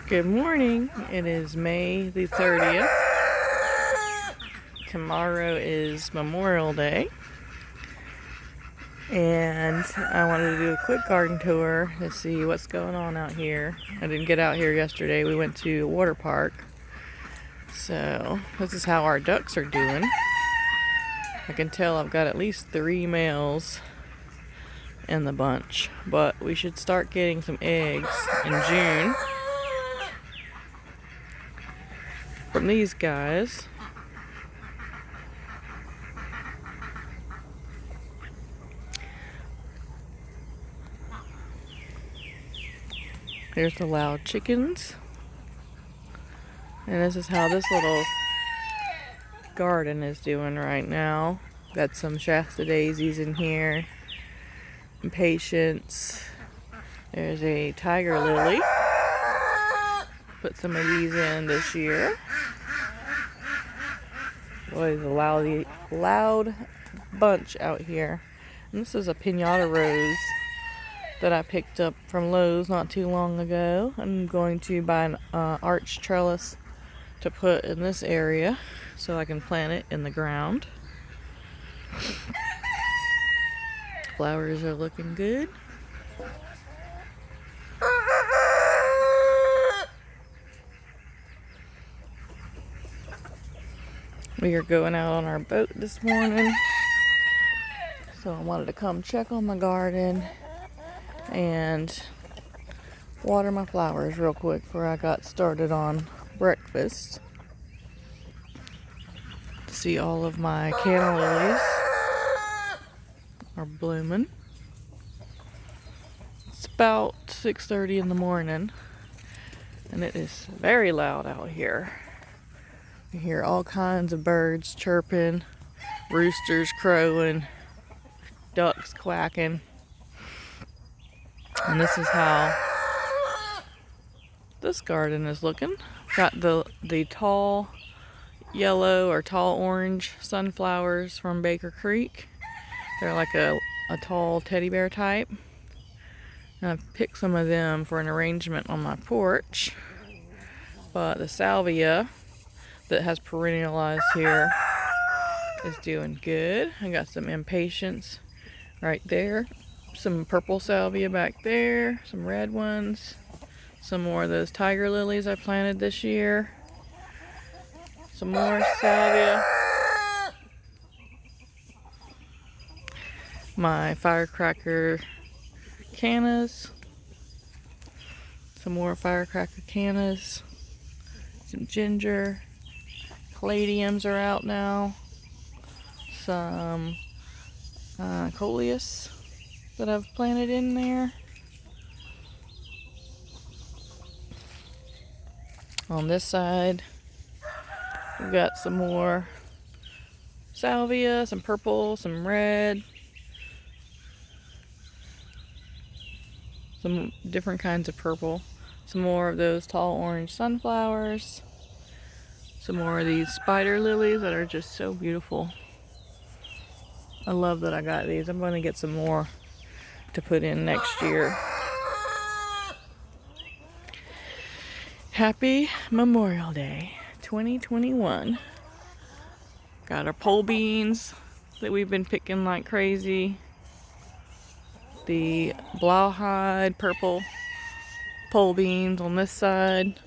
Good morning. It is May the 30th. Tomorrow is Memorial Day. And I wanted to do a quick garden tour to see what's going on out here. I didn't get out here yesterday. We went to a water park. So this is how our ducks are doing. I can tell I've got at least 3 males in the bunch. But we should start getting some eggs in June from these guys. Here's the loud chickens. And this is how this little garden is doing right now. Got some Shasta daisies in here. Impatiens. There's a tiger lily. Put some of these in this year. Boy, there's a loud bunch out here. And this is a piñata rose that I picked up from Lowe's not too long ago. I'm going to buy an arch trellis to put in this area so I can plant it in the ground. Flowers are looking good. We are going out on our boat this morning, so I wanted to come check on my garden and water my flowers real quick before I got started on breakfast. See, all of my canna lilies are blooming. It's about 6:30 in the morning and it is very loud out here. You hear all kinds of birds chirping, roosters crowing, ducks quacking. And this is how this garden is looking. Got the tall yellow or tall orange sunflowers from Baker Creek. They're like a tall teddy bear type. And I've picked some of them for an arrangement on my porch. But the salvia that has perennialized here is doing good. I got some impatiens right there. Some purple salvia back there. Some red ones. Some more of those tiger lilies I planted this year. Some more salvia. My firecracker cannas. Some more firecracker cannas. Some ginger. Caladiums are out now. Some coleus that I've planted in there. On this side, we've got some more salvia, some purple, some red, some different kinds of purple, some more of those tall orange sunflowers, some more of these spider lilies that are just so beautiful. I love that I got these. I'm going to get some more to put in next year. Happy Memorial Day 2021. Got our pole beans that we've been picking like crazy. The blauhide purple pole beans on this side.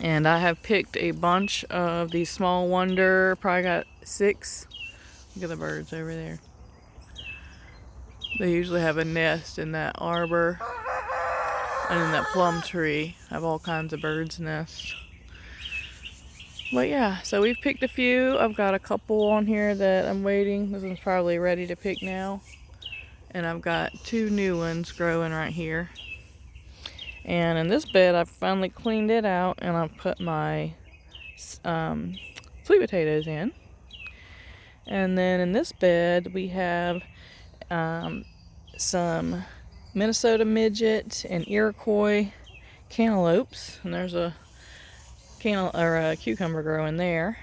And I have picked a bunch of these small wonder, probably got 6. Look at the birds over there. They usually have a nest in that arbor and in that plum tree. Have all kinds of birds' nests. But yeah, so we've picked a few. I've got a couple on here that I'm waiting. This one's probably ready to pick now. And I've got 2 new ones growing right here. And in this bed, I've finally cleaned it out and I've put my sweet potatoes in. And then in this bed, we have some Minnesota midget and Iroquois cantaloupes. And there's a cucumber growing there.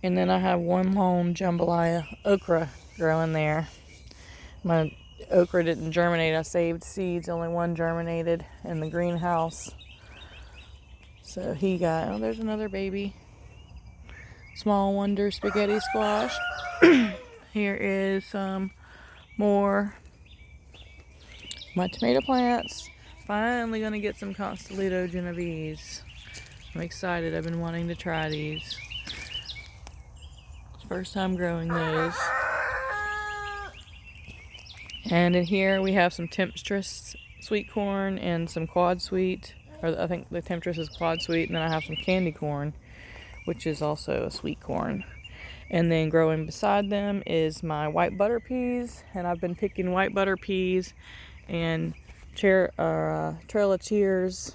And then I have one lone jambalaya okra growing there. My okra didn't germinate. I saved seeds. Only one germinated in the greenhouse. So he got, oh, there's another baby. Small Wonder spaghetti squash. Here is some more my tomato plants. Finally gonna get some Constellito Genovese. I'm excited. I've been wanting to try these. First time growing those. And in here we have some Temptress sweet corn and some quad sweet. Or I think the Temptress is quad sweet, and then I have some candy corn, which is also a sweet corn. And then growing beside them is my white butter peas, and I've been picking white butter peas and Trail of Tears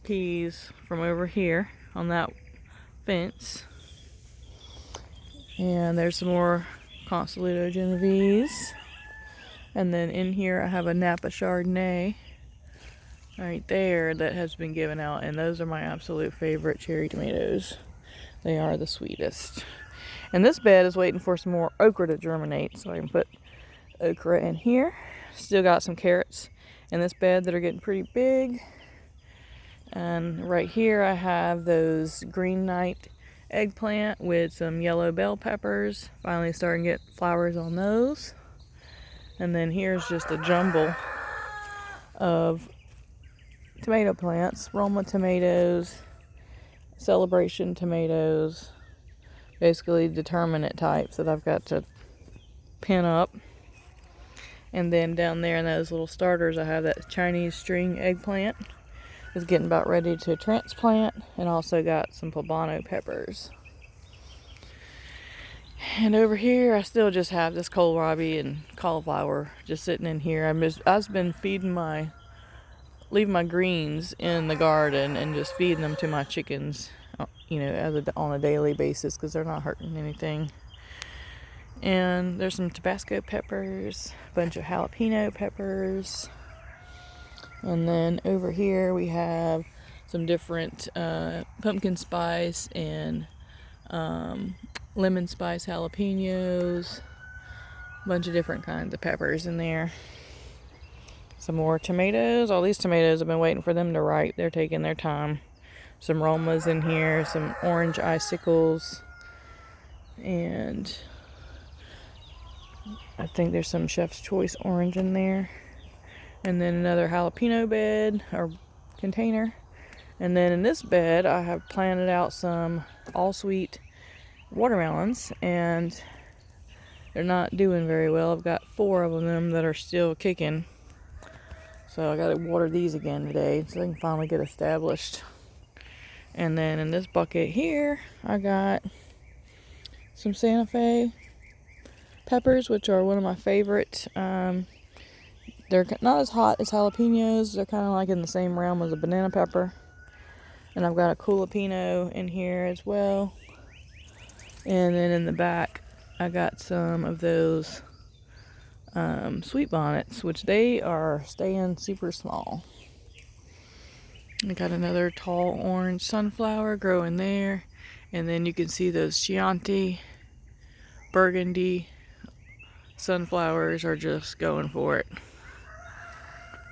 peas from over here on that fence. And there's some more Constellito Genovese. And then in here I have a Napa Chardonnay right there that has been given out, and those are my absolute favorite cherry tomatoes. They are the sweetest. And this bed is waiting for some more okra to germinate, so I can put okra in here. Still got some carrots in this bed that are getting pretty big. And right here I have those Green Night eggplant with some yellow bell peppers. Finally starting to get flowers on those. And then here's just a jumble of tomato plants. Roma tomatoes, Celebration tomatoes, basically determinate types that I've got to pin up. And then down there in those little starters I have that Chinese string eggplant. It's getting about ready to transplant, and also got some poblano peppers. And over here I still just have this kohlrabi and cauliflower just sitting in here. I've been leaving my greens in the garden and just feeding them to my chickens, on a daily basis, because they're not hurting anything. And there's some Tabasco peppers, a bunch of jalapeno peppers. And then over here we have some different pumpkin spice and lemon spice jalapenos. A bunch of different kinds of peppers in there. Some more tomatoes. All these tomatoes, I've been waiting for them to ripe. They're taking their time. Some Romas in here, some orange icicles, and I think there's some Chef's Choice orange in there. And then another jalapeno bed or container. And then in this bed I have planted out some all sweet watermelons, and they're not doing very well. I've got 4 of them that are still kicking. So I gotta water these again today so they can finally get established. And then in this bucket here, I got some Santa Fe peppers, which are one of my favorite. They're not as hot as jalapenos. They're kind of like in the same realm as a banana pepper. And I've got a jalapeno in here as well. And then in the back, I got some of those sweet bonnets, which they are staying super small. I got another tall orange sunflower growing there. And then you can see those Chianti burgundy sunflowers are just going for it.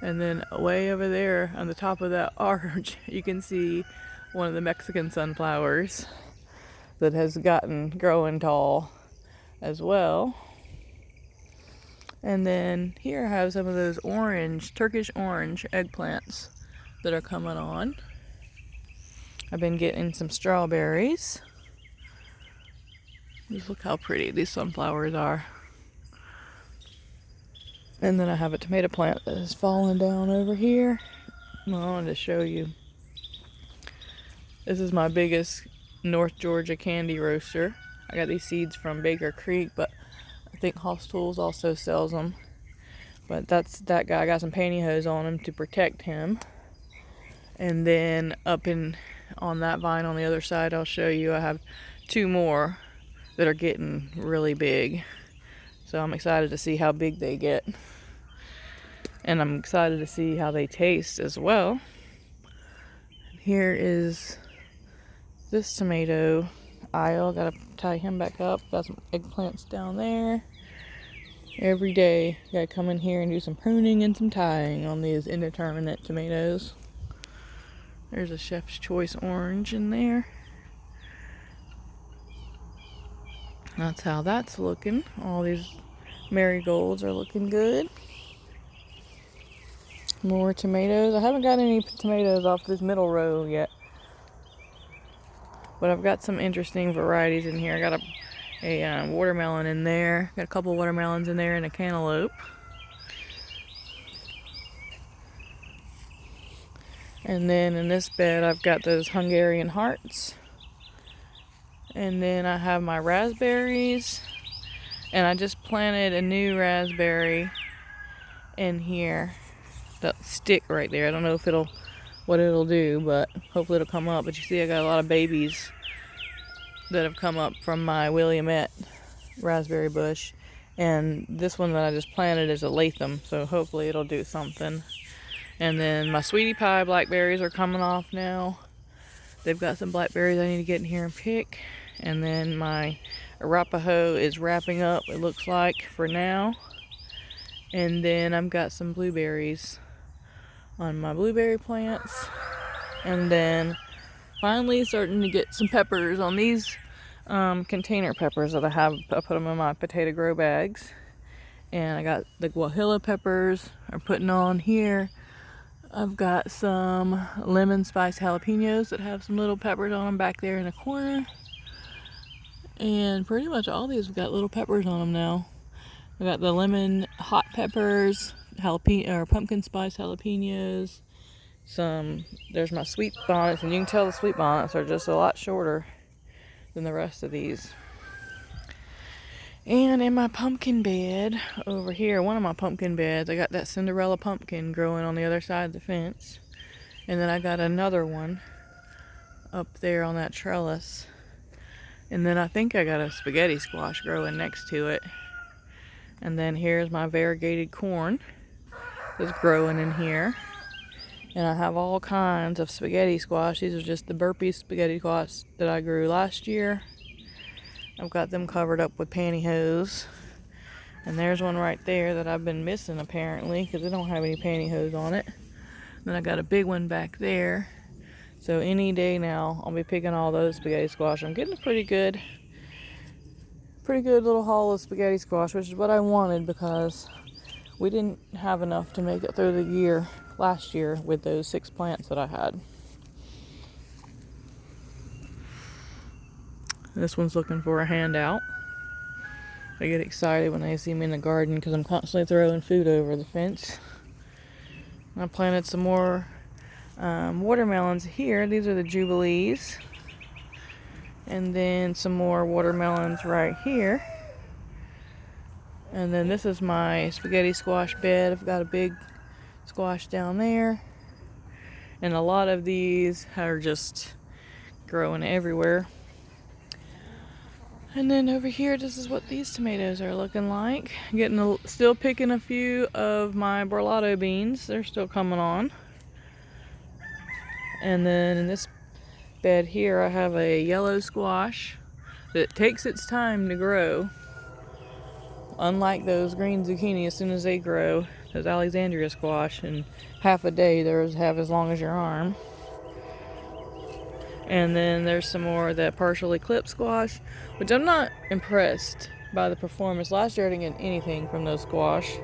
And then way over there on the top of that arch, you can see one of the Mexican sunflowers that has gotten growing tall as well. And then here I have some of those Turkish orange eggplants that are coming on. I've been getting some strawberries. Just look how pretty these sunflowers are. And then I have a tomato plant that is falling down over here. I wanted to show you. This is my biggest North Georgia candy roaster. I got these seeds from Baker Creek, but I think Hoss Tools also sells them. But that's that guy. I got some pantyhose on him to protect him. And then on that vine on the other side, I'll show you, I have 2 more that are getting really big. So I'm excited to see how big they get. And I'm excited to see how they taste as well. Here is this tomato aisle. Gotta tie him back up. Got some eggplants down there. Every day, gotta come in here and do some pruning and some tying on these indeterminate tomatoes. There's a Chef's Choice orange in there. That's how that's looking. All these marigolds are looking good. More tomatoes. I haven't got any tomatoes off this middle row yet, but I've got some interesting varieties in here. I got a watermelon in there. Got a couple watermelons in there and a cantaloupe. And then in this bed I've got those Hungarian hearts. And then I have my raspberries. And I just planted a new raspberry in here. That stick right there. I don't know if what it'll do, but hopefully it'll come up. But you see I got a lot of babies that have come up from my Williamette raspberry bush. And this one that I just planted is a Latham, so hopefully it'll do something. And then my Sweetie Pie blackberries are coming off now. They've got some blackberries I need to get in here and pick. And then my Arapaho is wrapping up, it looks like, for now. And then I've got some blueberries on my blueberry plants. And then finally starting to get some peppers on these container peppers that I have. I put them in my potato grow bags. And I got the Guajillo Peppers are putting on here. I've got some lemon spiced jalapenos that have some little peppers on them back there in the corner. And pretty much all these have got little peppers on them now. I got the lemon hot peppers, jalapeno or pumpkin spice jalapenos. There's my sweet bonnets, and you can tell the sweet bonnets are just a lot shorter than the rest of these. And in my pumpkin bed over here, one of my pumpkin beds, I got that Cinderella pumpkin growing on the other side of the fence. And then I got another one up there on that trellis. And then I think I got a spaghetti squash growing next to it. And then here's my variegated corn that's growing in here. And I have all kinds of spaghetti squash. These are just the burpee spaghetti squash that I grew last year. I've got them covered up with pantyhose. And there's one right there that I've been missing apparently because it don't have any pantyhose on it. Then I got a big one back there. So any day now I'll be picking all those spaghetti squash. I'm getting a pretty good little haul of spaghetti squash, which is what I wanted because we didn't have enough to make it through the year last year with those 6 plants that I had. This one's looking for a handout. They get excited when they see me in the garden because I'm constantly throwing food over the fence. I planted some more watermelons here. These are the Jubilees. And then some more watermelons right here. And then this is my spaghetti squash bed. I've got a big squash down there. And a lot of these are just growing everywhere. And then over here, this is what these tomatoes are looking like. Still picking a few of my burlado beans. They're still coming on. And then in this bed here, I have a yellow squash that takes its time to grow. Unlike those green zucchini, as soon as they grow, those Alexandria squash, in half a day, theirs have as long as your arm. And then there's some more of that partial eclipse squash, which I'm not impressed by the performance. Last year I didn't get anything from those squash.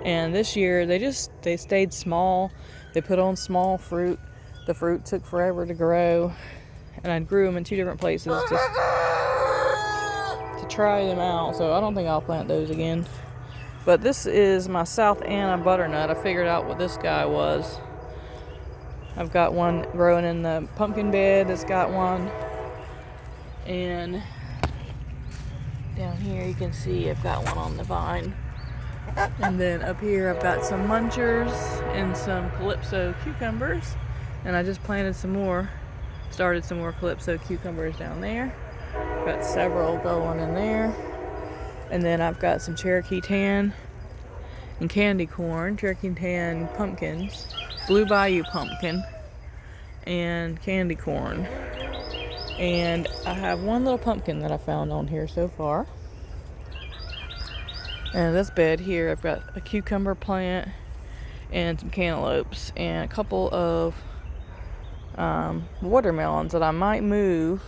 And this year they stayed small. They put on small fruit. The fruit took forever to grow. And I grew them in 2 different places just to try them out. So I don't think I'll plant those again. But this is my South Anna butternut. I figured out what this guy was. I've got one growing in the pumpkin bed. It's got one. And down here you can see I've got one on the vine. And then up here I've got some munchers and some Calypso cucumbers. And I just started some more Calypso cucumbers down there. Got several going in there. And then I've got some Cherokee tan and candy corn, Cherokee tan pumpkins, Blue Bayou pumpkin, and candy corn. And I have one little pumpkin that I found on here so far. And this bed here, I've got a cucumber plant and some cantaloupes and a couple of watermelons that I might move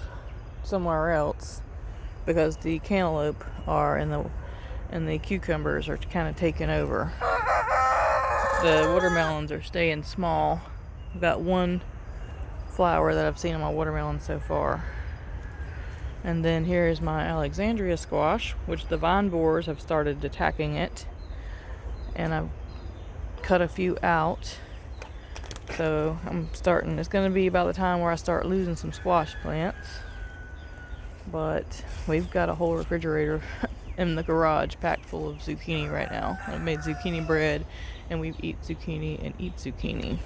somewhere else because the cantaloupe are and the cucumbers are kind of taking over. The watermelons are staying small. I've got one flower that I've seen on my watermelon so far. And then here is my Alexandria squash, which the vine borers have started attacking it. And I've cut a few out. So it's going to be about the time where I start losing some squash plants. But we've got a whole refrigerator in the garage packed full of zucchini right now. I've made zucchini bread, and we eat zucchini and eat zucchini.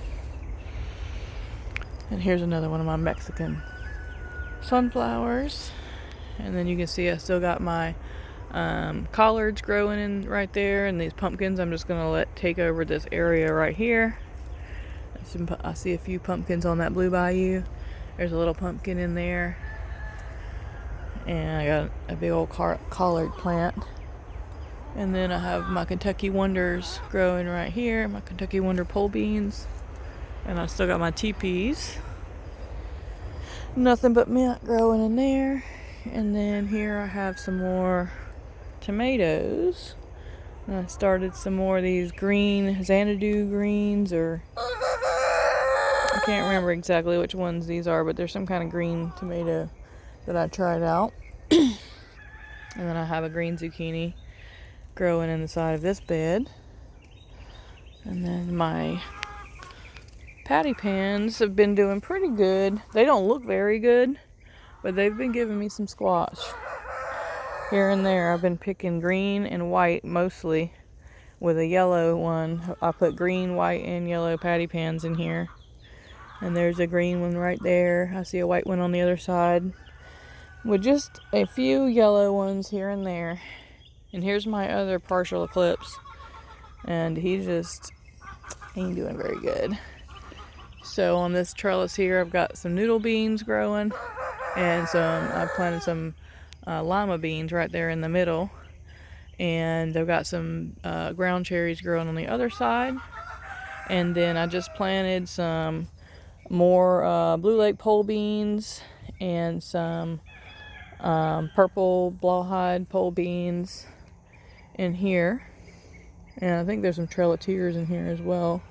And here's another one of my Mexican sunflowers. And then you can see I still got my collards growing in right there, and these pumpkins I'm just going to let take over this area right here. I see a few pumpkins on that blue bayou. There's a little pumpkin in there. And I got a big old collard plant. And then I have my Kentucky Wonders growing right here, my Kentucky Wonder pole beans. And I still got my teepees. Nothing but mint growing in there. And then here I have some more tomatoes. And I started some more of these green Xanadu greens, or I can't remember exactly which ones these are, but there's some kind of green tomato that I tried out. And then I have a green zucchini growing in the side of this bed. And then my patty pans have been doing pretty good. They don't look very good, but they've been giving me some squash. Here and there, I've been picking green and white mostly, with a yellow one. I put green, white, and yellow patty pans in here. And there's a green one right there. I see a white one on the other side, with just a few yellow ones here and there. And here's my other partial eclipse, and he ain't doing very good. So on this trellis here, I've got some noodle beans growing, and I've planted some lima beans right there in the middle, and I've got some ground cherries growing on the other side. And then I just planted some more Blue Lake pole beans and some purple blowhide pole beans in here. And I think there's some trelliteers in here as well.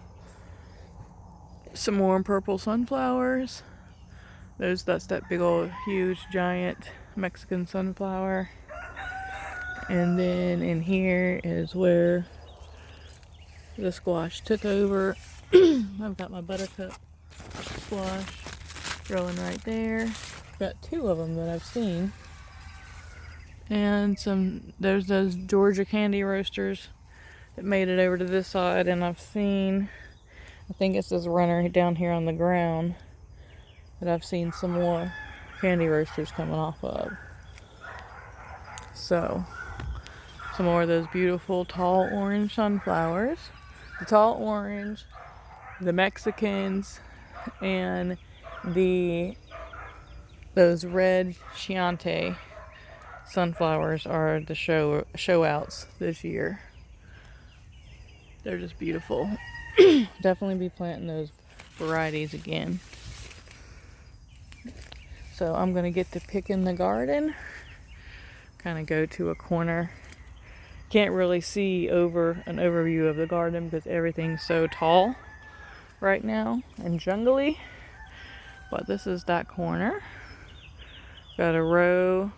Some more purple sunflowers. That's that big old huge giant Mexican sunflower. And then in here is where the squash took over. I've got my Buttercup Squash growing right there. Got two of them that I've seen. And there's those Georgia candy roasters that made it over to this side, and I've seen, I think it's this runner down here on the ground that I've seen some more candy roasters coming off of. So, some more of those beautiful tall orange sunflowers. The tall orange, the Mexicans, and those red Chianti sunflowers are the show outs this year. They're just beautiful. Definitely be planting those varieties again. So I'm gonna get to picking the garden. Kind of go to a corner. Can't really see over an overview of the garden because everything's so tall right now and jungly. But this is that corner. Got a row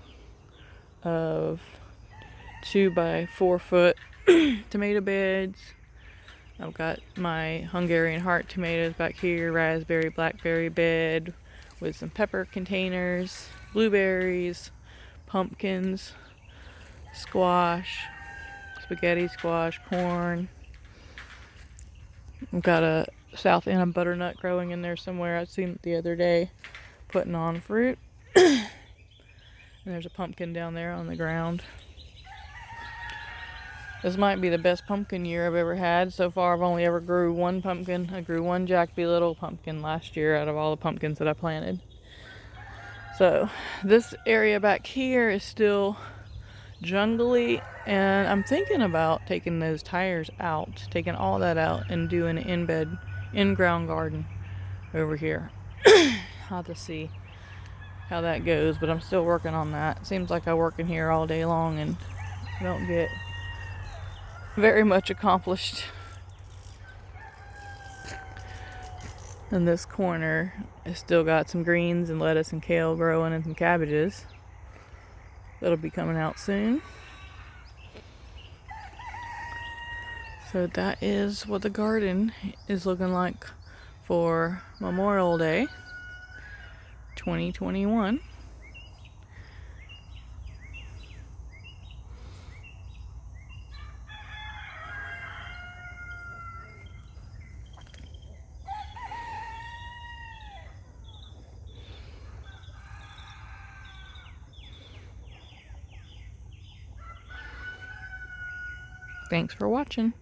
of 2 by 4 foot tomato beds. I've got my Hungarian heart tomatoes back here, raspberry, blackberry bed with some pepper containers, blueberries, pumpkins, squash, spaghetti squash, corn. I've got a South Anna butternut growing in there somewhere. I've seen it the other day putting on fruit. And there's a pumpkin down there on the ground. This might be the best pumpkin year I've ever had. So far, I've only ever grew one pumpkin. I grew one Jack B. Little pumpkin last year out of all the pumpkins that I planted. So this area back here is still jungly, and I'm thinking about taking those tires out, taking all that out and doing an in-ground garden over here. I'll have to see how that goes, but I'm still working on that. Seems like I work in here all day long and don't get very much accomplished. In this corner, I still got some greens and lettuce and kale growing and some cabbages. That'll be coming out soon. So that is what the garden is looking like for Memorial Day 2021. Thanks for watching.